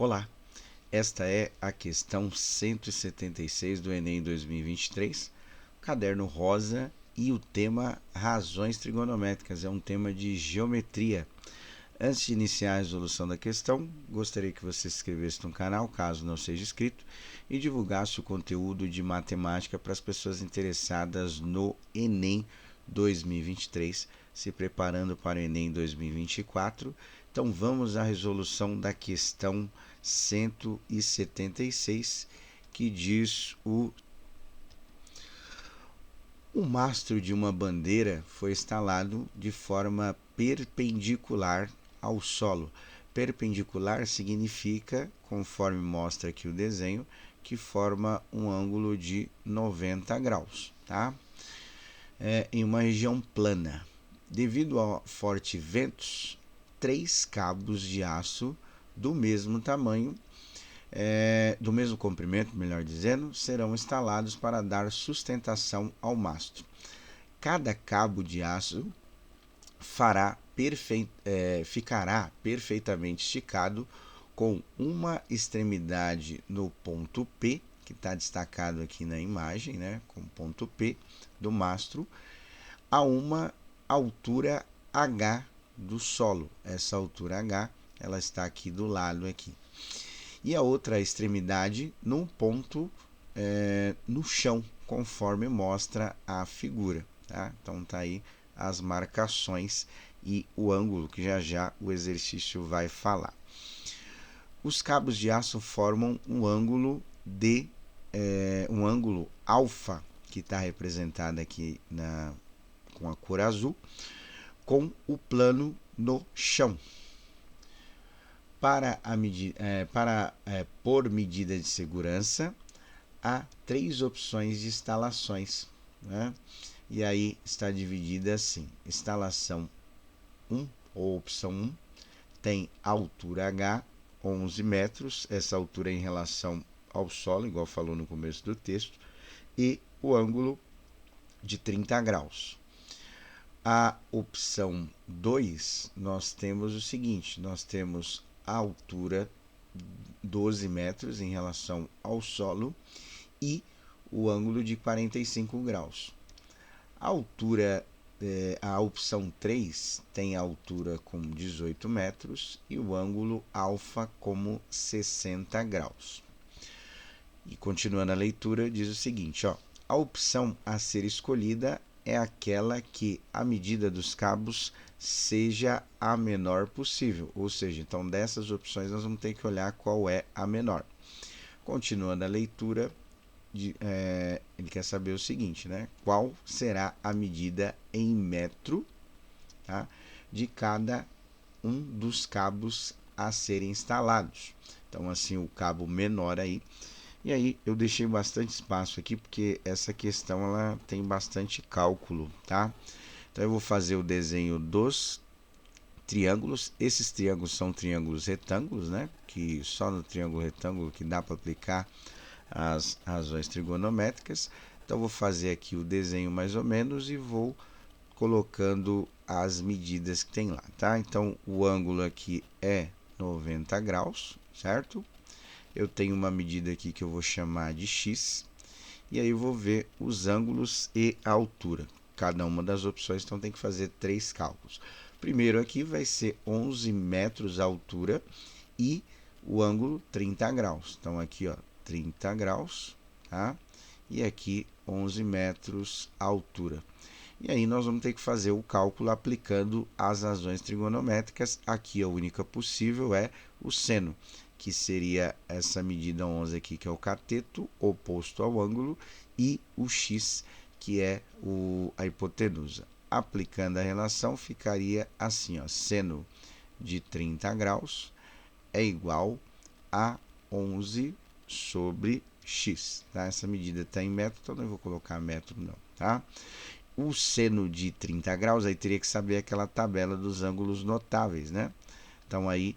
Olá, esta é a questão 176 do Enem 2023, caderno rosa e o tema razões trigonométricas, é um tema de geometria. Antes de iniciar a resolução da questão, gostaria que você se inscrevesse no canal, caso não seja inscrito, e divulgasse o conteúdo de matemática para as pessoas interessadas no Enem 2023, se preparando para o Enem 2024. Então vamos à resolução da questão 176, que diz o mastro de uma bandeira foi instalado de forma perpendicular ao solo. Perpendicular significa, conforme mostra aqui o desenho, que forma um ângulo de 90 graus, tá? Em uma região plana. Devido a fortes ventos, 3 cabos de aço do mesmo tamanho, do mesmo comprimento, melhor dizendo, serão instalados para dar sustentação ao mastro. Cada cabo de aço ficará perfeitamente esticado, com uma extremidade no ponto P, que está destacado aqui na imagem, né, com ponto P do mastro, a uma altura H do solo. Essa altura H, ela está aqui do lado aqui. E a outra extremidade num ponto no chão, conforme mostra a figura. Tá? Então tá aí as marcações e o ângulo, que já o exercício vai falar. Os cabos de aço formam um ângulo um ângulo alfa, que está representado aqui com a cor azul, com o plano no chão. Por medida de segurança, há 3 opções de instalações, né? E aí está dividida assim: instalação 1, ou opção 1, tem altura H, 11 metros, essa altura é em relação ao solo, igual falou no começo do texto, e o ângulo de 30 graus. A opção 2, nós temos o seguinte: nós temos a altura 12 metros em relação ao solo e o ângulo de 45 graus. A opção 3 tem a altura com 18 metros e o ângulo alfa como 60 graus. E continuando a leitura, diz o seguinte: a opção a ser escolhida é aquela que a medida dos cabos seja a menor possível. Ou seja, então dessas opções nós vamos ter que olhar qual é a menor. Continuando a leitura, ele quer saber o seguinte, né? Qual será a medida em metro, tá, de cada um dos cabos a serem instalados. Então, assim, o cabo menor aí. E aí eu deixei bastante espaço aqui, porque essa questão ela tem bastante cálculo, tá? Então eu vou fazer o desenho dos triângulos. Esses triângulos são triângulos retângulos, né? Que só no triângulo retângulo que dá para aplicar as razões trigonométricas. Então vou fazer aqui o desenho mais ou menos e vou colocando as medidas que tem lá, tá? Então o ângulo aqui é 90 graus, certo? Eu tenho uma medida aqui que eu vou chamar de x, e aí eu vou ver os ângulos e a altura. Cada uma das opções, então tem que fazer 3 cálculos. Primeiro aqui vai ser 11 metros a altura e o ângulo 30 graus. Então aqui, 30 graus, tá? E aqui 11 metros a altura. E aí nós vamos ter que fazer o cálculo aplicando as razões trigonométricas. Aqui a única possível é o seno, que seria essa medida 11 aqui, que é o cateto oposto ao ângulo, e o x, que é a hipotenusa. Aplicando a relação, ficaria assim, seno de 30 graus é igual a 11 sobre x. Tá? Essa medida está em metro, então não vou colocar metro não, tá? O seno de 30 graus, aí teria que saber aquela tabela dos ângulos notáveis, né? Então aí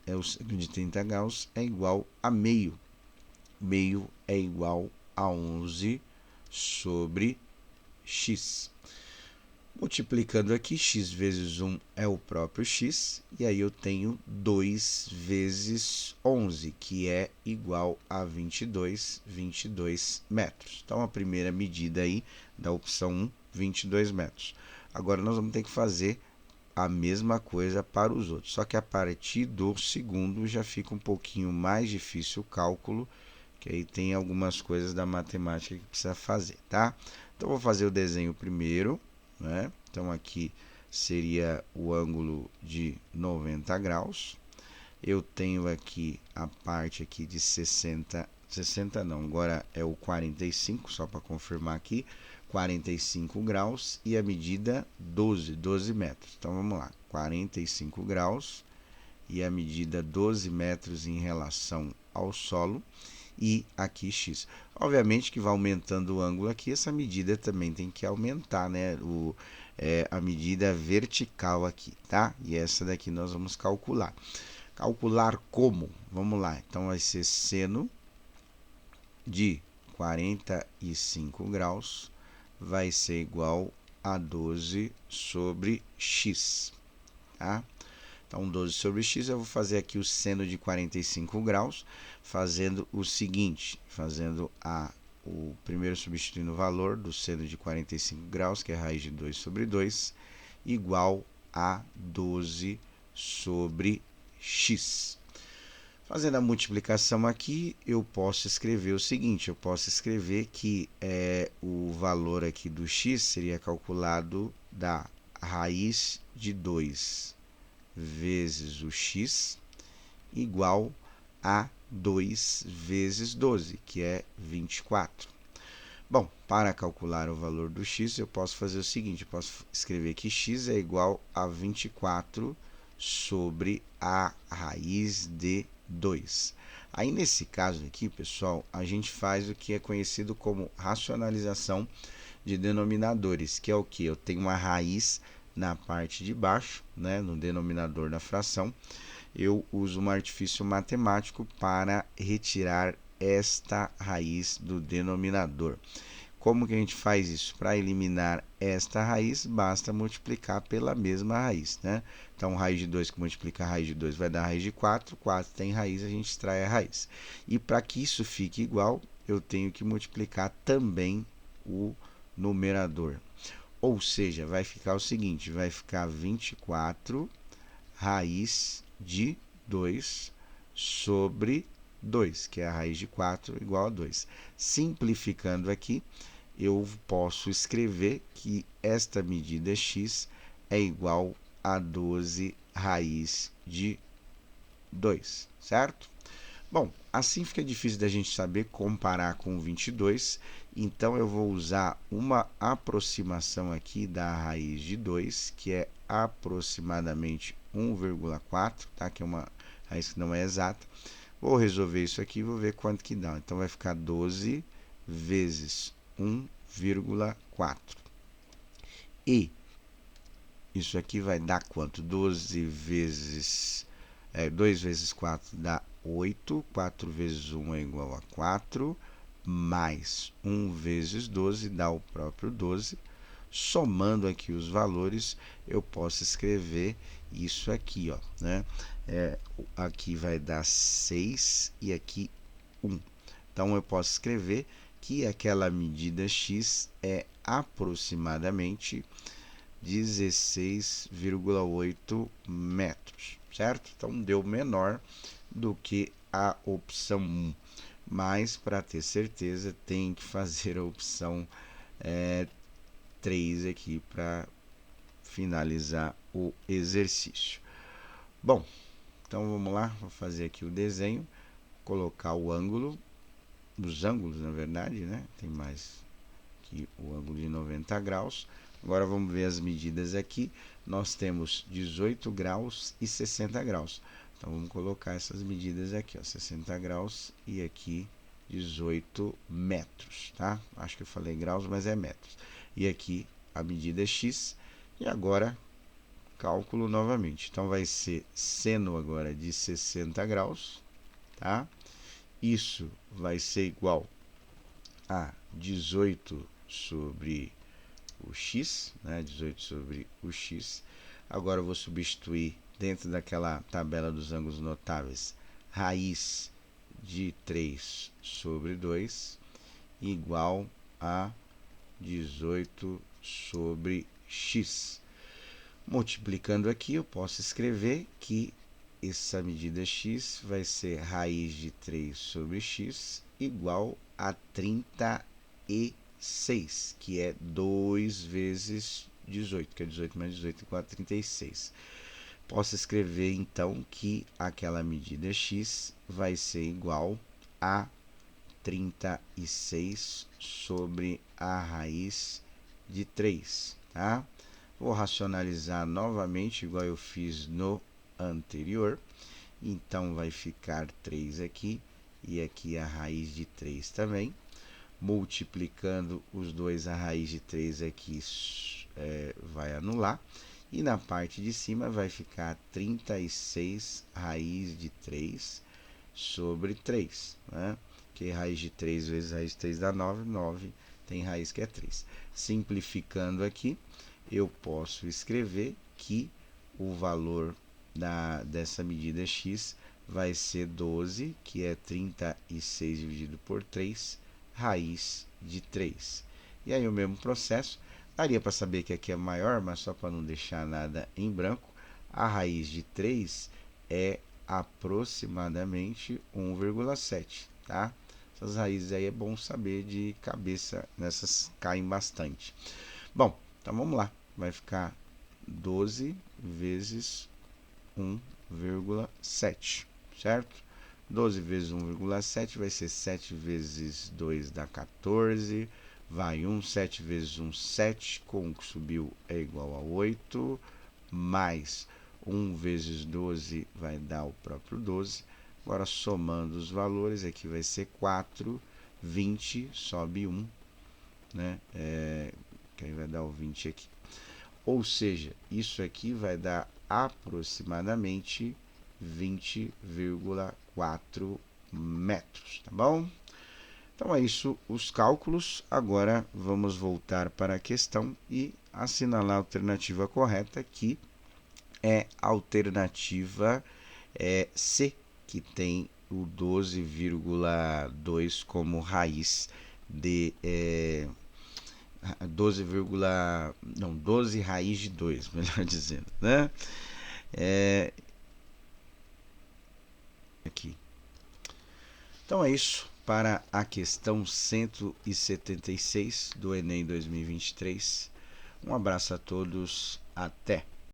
o seno de 30 graus é igual a meio. Meio é igual a 11 sobre x. Multiplicando aqui, x vezes 1 é o próprio x, e aí eu tenho 2 vezes 11, que é igual a 22 metros. Então, a primeira medida aí da opção 1, 22 metros. Agora, nós vamos ter que fazer a mesma coisa para os outros, só que a partir do segundo já fica um pouquinho mais difícil o cálculo, que aí tem algumas coisas da matemática que precisa fazer, tá? Então, vou fazer o desenho primeiro, né? Então, aqui seria o ângulo de 90 graus. Eu tenho aqui a parte aqui de 60 não, agora é o 45, só para confirmar aqui, 45 graus e a medida 12 metros. Então, vamos lá, 45 graus e a medida 12 metros em relação ao solo. E aqui x. Obviamente que vai aumentando o ângulo aqui, essa medida também tem que aumentar, né? A medida vertical aqui, tá? E essa daqui nós vamos calcular. Calcular como? Vamos lá. Então, vai ser seno de 45 graus vai ser igual a 12 sobre x, tá? Então, 12 sobre x, eu vou fazer aqui o seno de 45 graus, fazendo o seguinte, o primeiro substituindo o valor do seno de 45 graus, que é raiz de 2 sobre 2, igual a 12 sobre x. Fazendo a multiplicação aqui, eu posso escrever o seguinte, eu posso escrever que o valor aqui do x seria calculado da raiz de 2 vezes o x igual a 2 vezes 12, que é 24. Bom, para calcular o valor do x, eu posso fazer o seguinte, eu posso escrever que x é igual a 24 sobre a raiz de 2. Aí, nesse caso aqui, pessoal, a gente faz o que é conhecido como racionalização de denominadores, que é o que? Eu tenho uma raiz na parte de baixo, né, no denominador da fração, eu uso um artifício matemático para retirar esta raiz do denominador. Como que a gente faz isso? Para eliminar esta raiz, basta multiplicar pela mesma raiz, né? Então, raiz de 2 que multiplica a raiz de 2 vai dar raiz de 4, 4 tem raiz, a gente extrai a raiz. E para que isso fique igual, eu tenho que multiplicar também o numerador. Ou seja, vai ficar o seguinte, vai ficar 24 raiz de 2 sobre 2, que é a raiz de 4 igual a 2. Simplificando aqui, eu posso escrever que esta medida x é igual a 12 raiz de 2, certo? Bom, assim fica difícil da gente saber comparar com o 22, então eu vou usar uma aproximação aqui da raiz de 2, que é aproximadamente 1,4, tá? Que é uma raiz que não é exata. Vou resolver isso aqui e vou ver quanto que dá. Então, vai ficar 12 vezes 1,4. E isso aqui vai dar quanto? 12 vezes... 2 vezes 4 dá 8, 4 vezes 1 é igual a 4, mais 1 vezes 12 dá o próprio 12. Somando aqui os valores, eu posso escrever isso aqui, ó, né? Aqui vai dar 6 e aqui 1. Então, eu posso escrever que aquela medida x é aproximadamente 16,8 metros, certo? Então, deu menor do que a opção 1. Mas, para ter certeza, tem que fazer a opção 3 aqui para finalizar o exercício. Bom, então vamos lá, vou fazer aqui o desenho, colocar o ângulo, os ângulos na verdade, né? Tem mais aqui o ângulo de 90 graus. Agora vamos ver as medidas aqui. Nós temos 18 graus e 60 graus. Então vamos colocar essas medidas aqui, ó, 60 graus e aqui 18 metros, tá? Acho que eu falei graus, mas é metros. E aqui a medida é x. E agora cálculo novamente. Então vai ser seno agora de 60 graus, tá? Isso vai ser igual a 18 sobre o x, né? 18 sobre o x. Agora eu vou substituir dentro daquela tabela dos ângulos notáveis raiz de 3 sobre 2 igual a 18 sobre x. Multiplicando aqui, eu posso escrever que essa medida x vai ser raiz de 3 sobre x igual a 36, que é 2 vezes 18, que é 18 mais 18 igual a 36. Posso escrever, então, que aquela medida x vai ser igual a 36 sobre a raiz de 3, tá? Vou racionalizar novamente, igual eu fiz no anterior. Então, vai ficar 3 aqui, e aqui a raiz de 3 também. Multiplicando os dois, a raiz de 3 aqui vai anular. E na parte de cima vai ficar 36 raiz de 3 sobre 3, né? Que raiz de 3 vezes raiz de 3 dá 9, 9 tem raiz que é 3. Simplificando aqui, eu posso escrever que o valor dessa medida x vai ser 12, que é 36 dividido por 3, raiz de 3. E aí o mesmo processo, daria para saber que aqui é maior, mas só para não deixar nada em branco, a raiz de 3 é aproximadamente 1,7, tá? Essas raízes aí é bom saber de cabeça, nessas caem bastante. Bom, então vamos lá. Vai ficar 12 vezes 1,7, certo? 12 vezes 1,7 vai ser 7 vezes 2 dá 14. Vai 1, 7 vezes 1, 7. Com 1 que subiu é igual a 8. Mais 1 vezes 12 vai dar o próprio 12. Agora, somando os valores, aqui vai ser 4. 20 sobe 1, né? Que aí vai dar o 20 aqui. Ou seja, isso aqui vai dar aproximadamente 20,4 metros, tá bom? Então é isso os cálculos. Agora vamos voltar para a questão e assinalar a alternativa correta, que é a alternativa C, que tem o 12,2 como raiz de 12 raiz de 2, melhor dizendo, né? Aqui. Então é isso para a questão 176 do Enem 2023. Um abraço a todos, até!